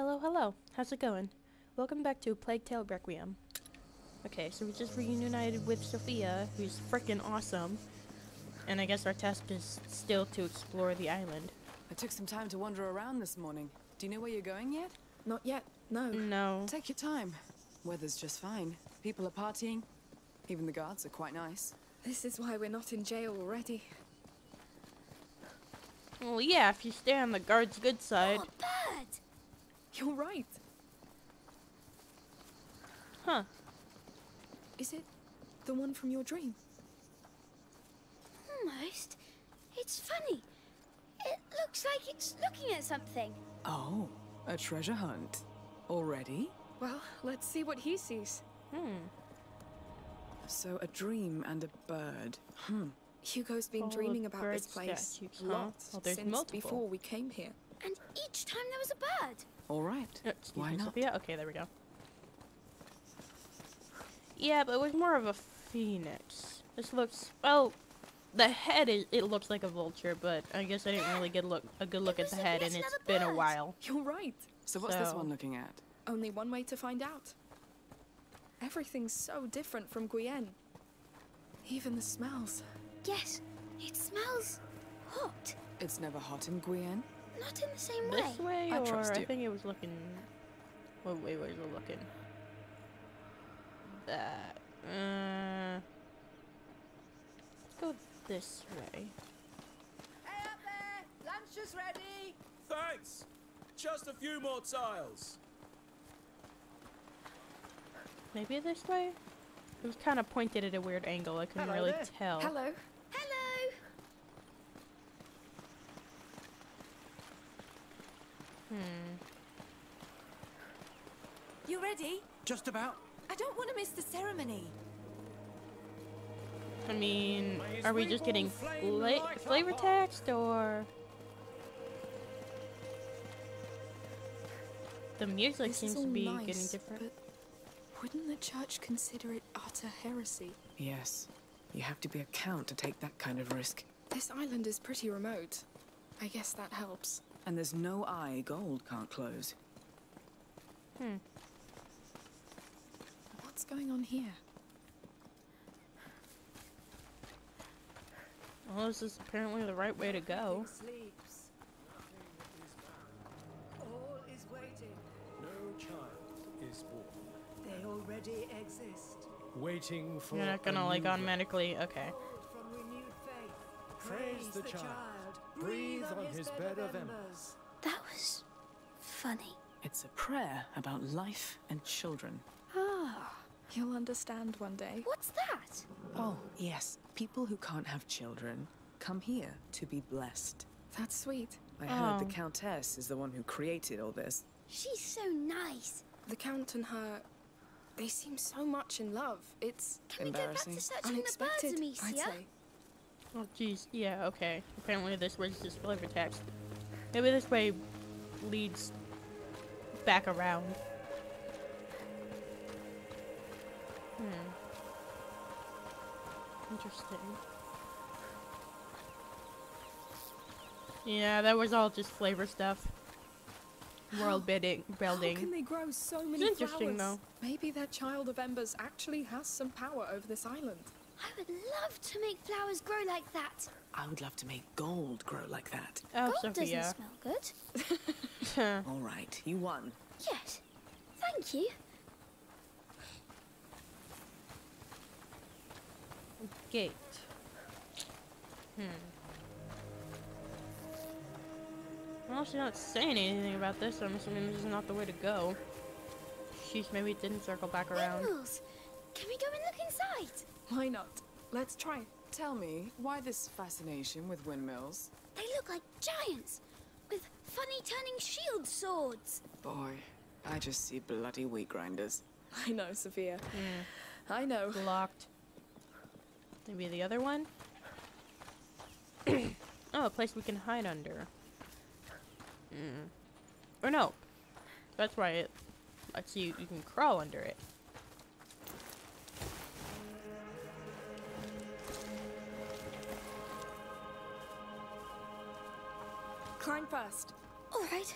Hello, hello. How's it going? Welcome back to Plague Tale Requiem. Okay, so we just reunited with Sophia, who's freaking awesome. And I guess our task is still to explore the island. I took some time to wander around this morning. Do you know where you're going yet? Not yet, no. No. Take your time. Weather's just fine. People are partying. Even the guards are quite nice. This is why we're not in jail already. Well, yeah, if you stay on the guard's good side. Oh, a bird! You're right. Huh. Is it the one from your dream? Almost. It's funny. It looks like it's looking at something. Oh, a treasure hunt. Already? Well, let's see what he sees. So a dream and a bird. Hugo's been Full of dreaming about bird this place statues, huh? lots Well, there's since multiple. before we came here. And each time there was a bird. All right. Excuse Why me, not? Sophia? Okay, there we go. Yeah, but it was more of a phoenix. This looks, well, the head it looks like a vulture, but I guess I didn't really get a good look at the head, and it's been a while. You're right. So what's this So- one looking at? Only one way to find out. Everything's so different from Guyenne. Even the smells. Yes, it smells hot. It's never hot in Guyenne. Not in the same This way, I or trust I you. think it was looking. What way was it looking? That. Let's go this way. Hey up there! Lunch is ready! Thanks! Just a few more tiles. Maybe this way? It was kind of pointed at a weird angle. I couldn't Hello really there. tell. Hello. Hello! You ready? Just about. I don't want to miss the ceremony. I mean, May his are we just getting reborn flame light our flavor hearts. text, or the music This seems is to all be nice, getting different? but wouldn't the church consider it utter heresy? Yes. You have to be a count to take that kind of risk. This island is pretty remote. I guess that helps. And there's no eye gold can't close. What's going on here? Well, this is apparently the right way to go. Sleeps. All is waiting. No child is born. They already exist. Waiting for You're not gonna a like new automatically. Okay. From renewed faith. Praise the child. Breathe on his bed of embers. That was funny. It's a prayer about life and children. Ah, you'll understand one day. What's that? Oh, yes. People who can't have children come here to be blessed. That's sweet. I heard the Oh. Countess is the one who created all this. She's so nice. The Count and her, they seem so much in love. It's Can we go back to Embarrassing. searching the birds, unexpected, I'd Amicia? say. Oh, jeez. Yeah, okay. Apparently this was just flavor text. Maybe this way leads back around. Interesting. Yeah, that was all just flavor stuff. World building. How can they grow so many It's interesting, flowers? though. Maybe their child of embers actually has some power over this island. I would love to make flowers grow like that. I would love to make gold grow like that. Oh, Gold Sophia. doesn't smell good. All right, you won. Yes. Thank you. Gate. Well, she's not saying anything about this, so I'm assuming this is not the way to go. Sheesh, maybe it didn't circle back around. Windmills. Can we go and look inside? Why not? Let's try. Tell me, why this fascination with windmills? They look like giants with funny turning shield swords. Boy, I just see bloody wheat grinders. I know, Sophia. I know. Locked. Maybe the other one? Oh, a place we can hide under. Or no. That's why it lets you can crawl under it. Climb first. All right.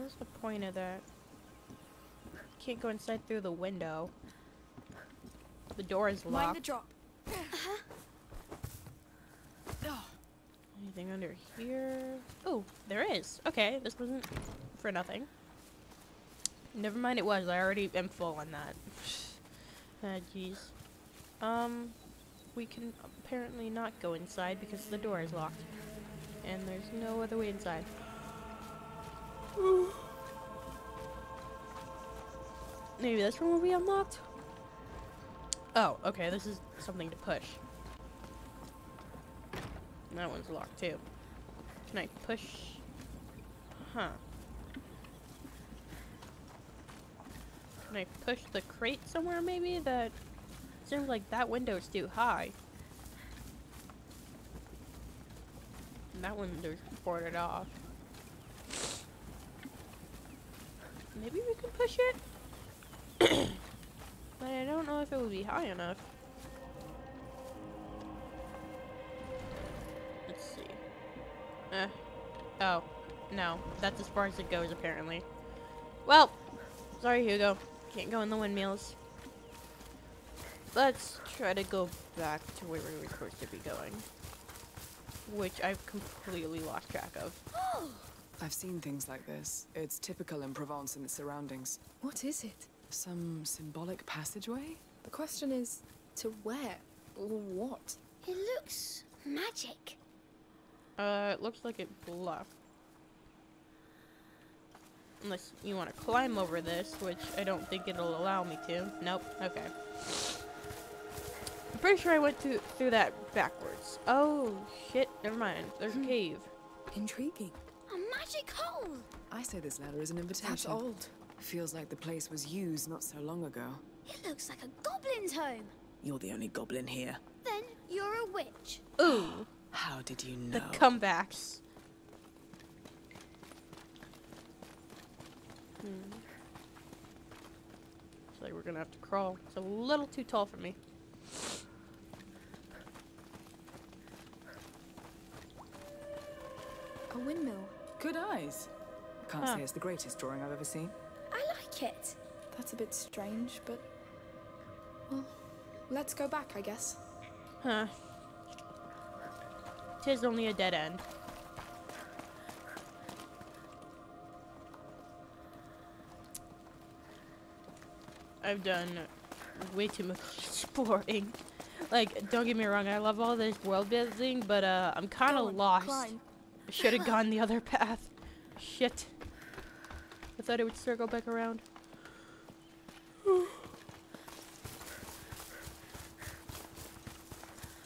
What's the point of that? Can't go inside through the window. The door is Mind locked. the drop. Anything under here? Oh, there is. Okay, this wasn't for nothing. Never mind, it was. I already am full on that. Ah, jeez. We can apparently not go inside because the door is locked. And there's no other way inside. Maybe this one will be unlocked? Oh, okay, this is something to push. That one's locked too. Can I push? Huh. Can I push the crate somewhere maybe? That seems like that window's too high. And that window's boarded off. Maybe we can push it? But I don't know if it would be high enough. Let's see. Oh. No. That's as far as it goes, apparently. Well, sorry, Hugo. Can't go in the windmills. Let's try to go back to where we were supposed to be going. Which I've completely lost track of. I've seen things like this. It's typical in Provence and its surroundings. What is it? Some symbolic passageway? The question is, to where? Or what? It looks magic. It looks like it bluffed. Unless you want to climb over this, which I don't think it'll allow me to. Nope. Okay. I'm pretty sure I went through that backwards. Oh, shit. Never mind. There's a cave. Intriguing. A magic hole. I say this ladder is an invitation. That's old. Feels like the place was used not so long ago. It looks like a goblin's home. You're the only goblin here. Then you're a witch. Ooh. How did you know? The comebacks. Looks like we're gonna have to crawl. It's a little too tall for me. A windmill. Good eyes. Can't Huh. say it's the greatest drawing I've ever seen. I like it. That's a bit strange, but... Well, let's go back, I guess. Huh. 'Tis only a dead end. I've done way too much exploring. Like, don't get me wrong, I love all this world building, but I'm kind Go of on, lost. climb. I should have gone the other path. Shit. I thought it would circle back around. Oh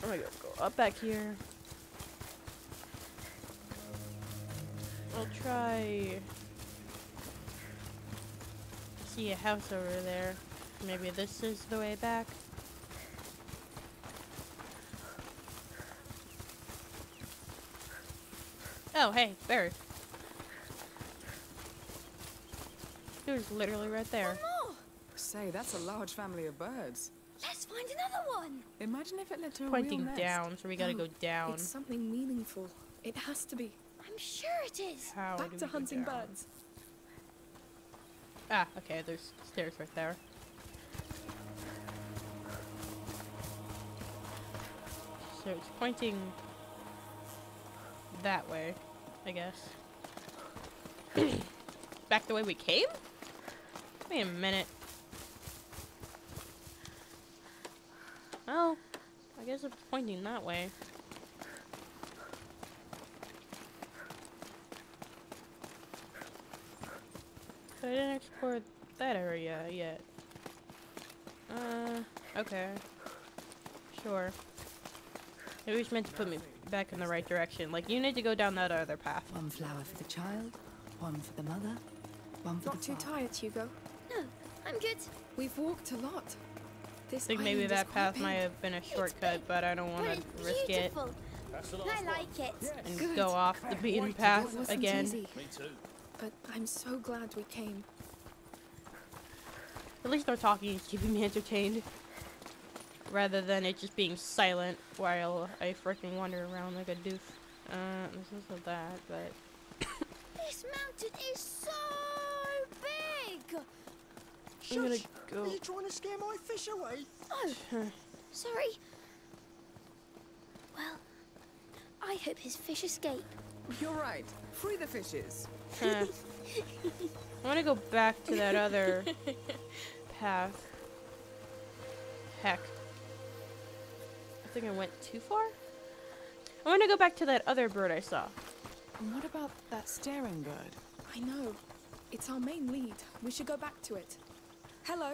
my god, go up back here. I'll try. See a house over there. Maybe this is the way back. Oh, hey, bird. It was literally right there. More. Say, that's a large family of birds. Let's find another one. Imagine if it led to a Pointing real nest. down, so we gotta go down. It's something meaningful. It has to be. I'm sure it is. How do Back we to go hunting down? birds. Ah, okay, there's stairs right there. So it's pointing that way, I guess. Back the way we came? Wait a minute. Oh, I guess it's pointing that way. But I didn't explore that area yet. Okay. Sure. It was meant to put me back in the right direction. Like, you need to go down that other path. One flower for the child, one for the mother, one for Not the too father. tired, Hugo. No, I'm good. We've walked a lot. This I think maybe island is that quite path big. might have been a shortcut, big, but I don't want But to it's risk it beautiful. I like it. and Good. go off the beaten It path wasn't again. easy. But I'm so glad we came. At least our talking is keeping me entertained. Rather than it just being silent while I freaking wander around like a doof. This isn't that, but... This mountain is so big. I'm gonna Shush! go. Are you trying to scare my fish away? Oh, sorry. Well, I hope his fish escape. You're right. Free the fishes. I want to go back to that other path. Heck. I think I went too far? I want to go back to that other bird I saw. And what about that staring bird? I know. It's our main lead. We should go back to it. Hello?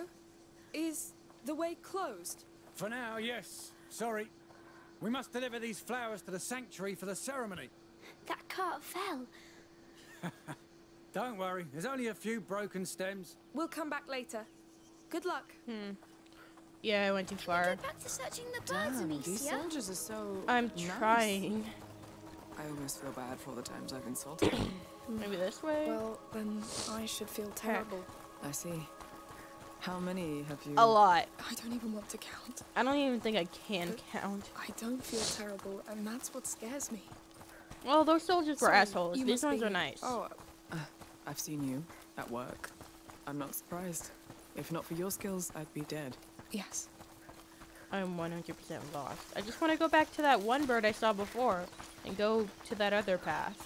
Is the way closed? For now, yes. Sorry. We must deliver these flowers to the sanctuary for the ceremony. That cart fell. Don't worry, there's only a few broken stems. We'll come back later. Good luck. Yeah, I went too far. Get back to searching the birds, Damn, these Amicia. soldiers are so I'm nice. trying. I almost feel bad for all the times I've insulted them. Maybe this way? Well, then I should feel terrible. I see. How many have you? A lot. I don't even want to count. I don't even think I can count. I don't feel terrible, and that's what scares me. Well, those soldiers were Sorry, assholes. you These must ones be- are nice. Oh, I've seen you at work. I'm not surprised. If not for your skills, I'd be dead. yes. I'm 100% lost. I just want to go back to that one bird I saw before and go to that other path.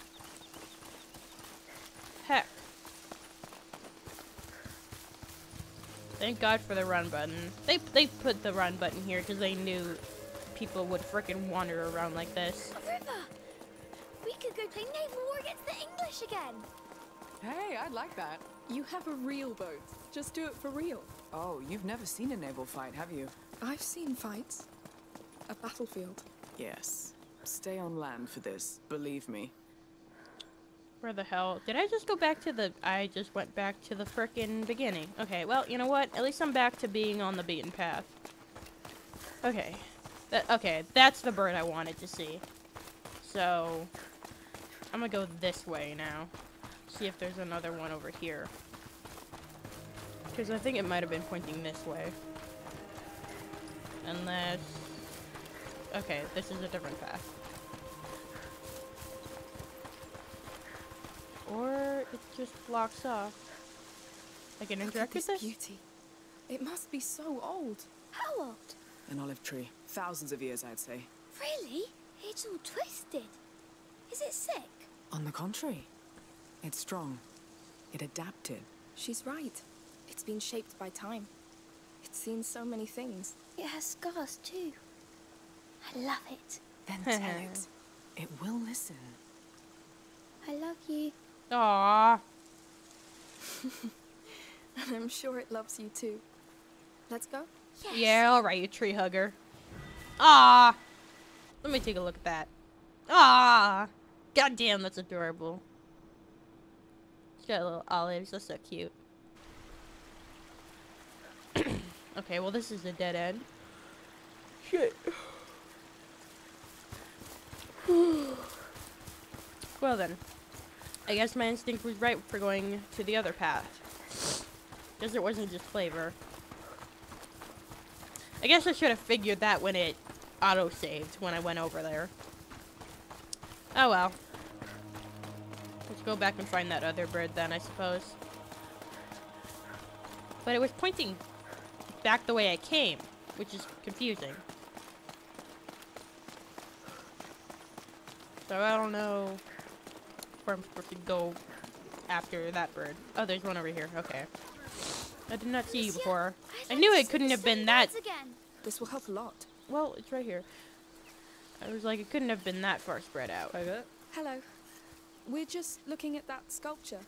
Heck. Thank God for the run button. They put the run button here because they knew people would frickin' wander around like this. A river. We could go play naval war against the English again. Hey, I'd like that. You have a real boat. Just do it for real. Oh, you've never seen a naval fight, have you? I've seen fights. A battlefield. Yes. Stay on land for this, believe me. Where the hell? Did I just go back to the... I just went back to the frickin' beginning. Okay, well, you know what? At least I'm back to being on the beaten path. Okay. Okay, that's the bird I wanted to see. So... I'm gonna go this way now. See if there's another one over here. Because I think it might have been pointing this way. Unless... Okay, this is a different path. Or it just blocks off. I can Look at interact with this this? beauty. It must be so old. How old? An olive tree. Thousands of years, I'd say. Really? It's all twisted. Is it sick? On the contrary. It's strong. It adapted. She's right. It's been shaped by time. It's seen so many things. It has scars too. I love it. Then tell it. It will listen. I love you. Aww. And I'm sure it loves you too. Let's go. Yes. Yeah, alright, you tree hugger. Ah! Let me take a look at that. Ah! God damn, that's adorable. It's got little olives, that's so cute. Okay, well this is a dead end. Shit. Well then. I guess my instinct was right for going to the other path. Because it wasn't just flavor. I guess I should have figured that when it auto-saved when I went over there. Oh well. Let's go back and find that other bird then, I suppose. But it was pointing back the way I came, which is confusing. So I don't know where I'm supposed to go after that bird. Oh, there's one over here. Okay. I did not see you before. I knew it couldn't have been that. This will help a lot. Well, it's right here. I was like, it couldn't have been that far spread out. Hello. We're just looking at that sculpture.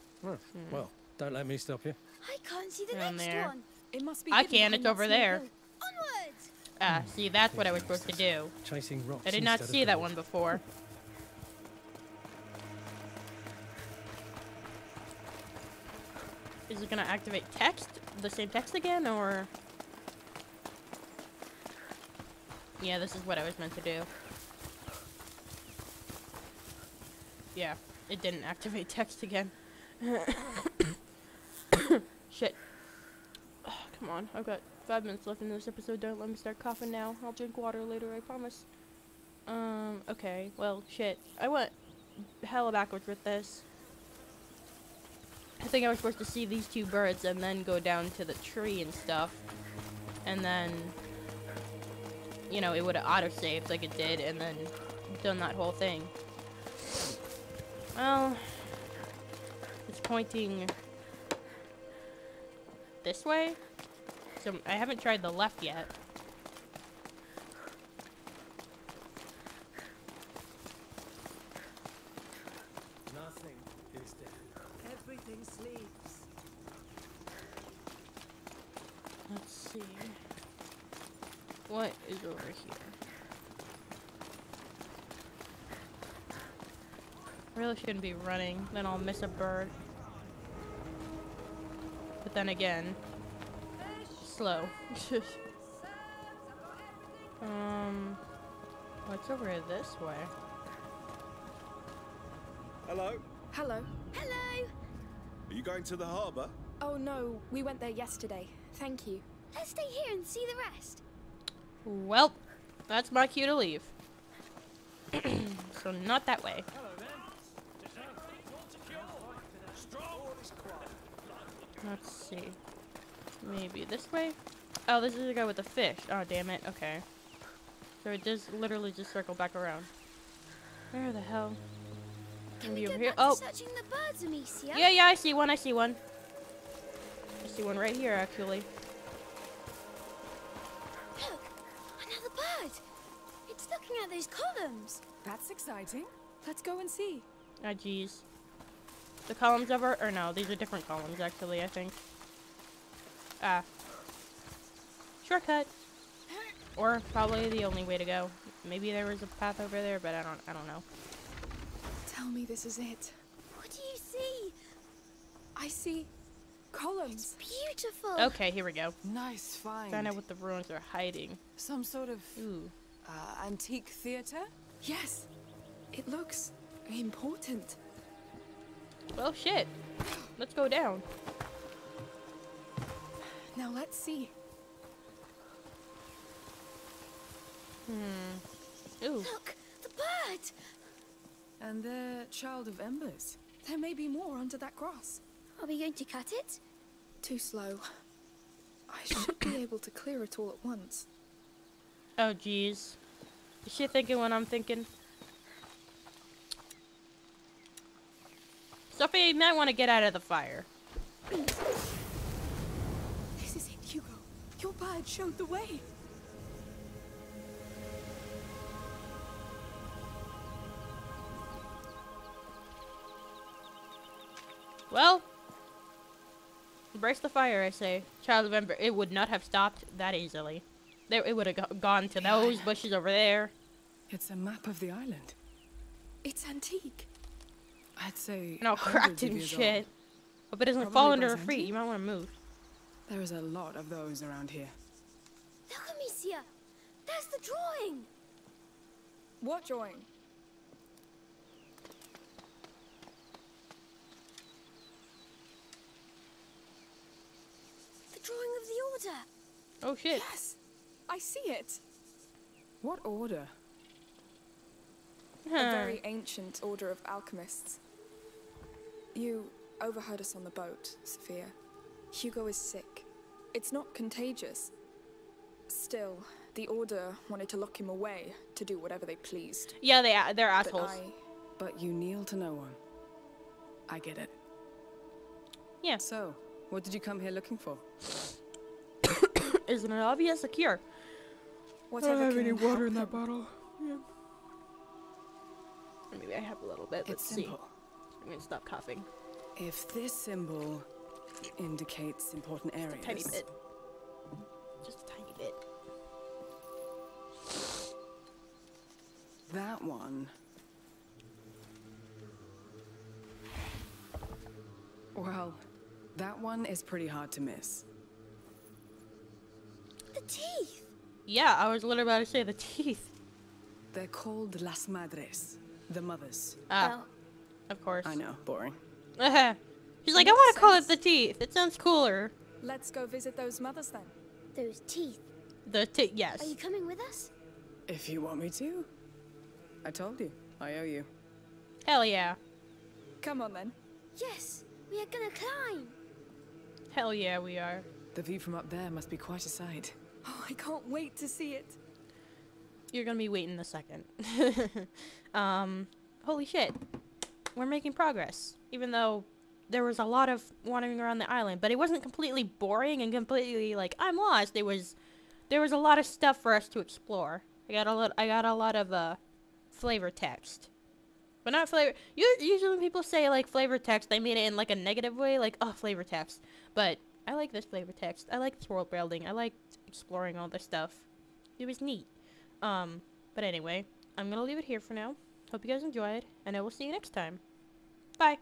Well, don't let me stop you. I can't see the Down next there. one. It must be. I hidden can, behind it's that over small there. hill. Onwards! Ah, see, that's what I was supposed to do. Chasing rocks. I did not instead of see that gold. one before. Is it gonna activate text? The same text again, or? Yeah, this is what I was meant to do. Yeah, it didn't activate text again. Shit. Oh, come on, I've got 5 minutes left in this episode. Don't let me start coughing now. I'll drink water later, I promise. Okay, well, shit. I went hella backwards with this. I think I was supposed to see these two birds and then go down to the tree and stuff. And then, you know, it would have auto-saved like it did and then done that whole thing. Well, it's pointing this way. So I haven't tried the left yet. Nothing is dead. Everything sleeps. Let's see. What is over here? Really shouldn't be running, then I'll miss a bird. But then again, slow. What's over this way? Hello? Hello. Hello. Are you going to the harbour? Oh no, we went there yesterday. Thank you. Let's stay here and see the rest. Well, that's my cue to leave. So not that way. Let's see. Maybe this way? Oh, this is the guy with the fish. Oh, damn it. Okay. So it does literally just circle back around. Where the hell? Can we Maybe go over here? back to Oh! searching the birds, Amicia? Yeah, I see one. I see one. I see one right here, actually. Look, another bird. It's looking at those columns. That's exciting. Let's go and see. Ah, jeez. The columns over, or no, these are different columns, actually, I think. Ah. Shortcut. Or probably the only way to go. Maybe there was a path over there, but I don't know. Tell me this is it. What do you see? I see columns. Beautiful. Okay, here we go. Nice find. Find out what the ruins are hiding. Some sort of Ooh. antique theater? Yes. It looks important. Well, shit. Let's go down. Now let's see. Ooh. Look, the bird. And they're Child of Embers. There may be more under that grass. Are we going to cut it? Too slow. I should be able to clear it all at once. Oh, jeez. Is she thinking what I'm thinking? Sophie, you might want to get out of the fire. This is it, Hugo. Your bird showed the way. Well, embrace the fire, I say. Child of Ember, it would not have stopped that easily. It would have gone to those bushes over there. It's a map of the island. It's antique. I'd say And all hundreds cracked of and years shit. old. Hope it doesn't Probably fall under her feet. Byzantine? You might want to move. There is a lot of those around here. Look, Amicia. There's the drawing. What drawing? The drawing of the order. Oh shit. Yes, I see it. What order? A very ancient order of alchemists. You overheard us on the boat, Sophia. Hugo is sick. It's not contagious. Still, the order wanted to lock him away to do whatever they pleased. Yeah, they're But assholes. But you kneel to no one. I get it. Yeah. So, what did you come here looking for? Isn't it obvious? A cure. Whatever can help him. bottle. Yeah. Maybe I have a little bit. Let's It's see. simple. I'm gonna stop coughing. If this symbol indicates important areas, Tiny bit. Just a tiny bit. that one. Well, that one is pretty hard to miss. The teeth. Yeah, I was literally about to say the teeth. They're called Las Madres, the mothers. Ah, Well, of course. I know, boring. She's like, I want to call it the teeth. It sounds cooler. Let's go visit those mothers then. those teeth. The teeth, yes. Are you coming with us? If you want me to. I told you, I owe you. Hell yeah. Come on then. Yes. We are gonna climb. Hell yeah, we are. The view from up there must be quite a sight. Oh, I can't wait to see it. You're gonna be waiting a second. Holy shit. We're making progress. Even though there was a lot of wandering around the island, but it wasn't completely boring and completely like, I'm lost. There was a lot of stuff for us to explore. I got a lot of flavor text. But not flavor. Usually when people say like flavor text, they mean it in like a negative way, like, oh, flavor text. But I like this flavor text. I like this world building. I liked exploring all this stuff. It was neat. But anyway, I'm gonna leave it here for now. Hope you guys enjoyed, and I will see you next time. Bye.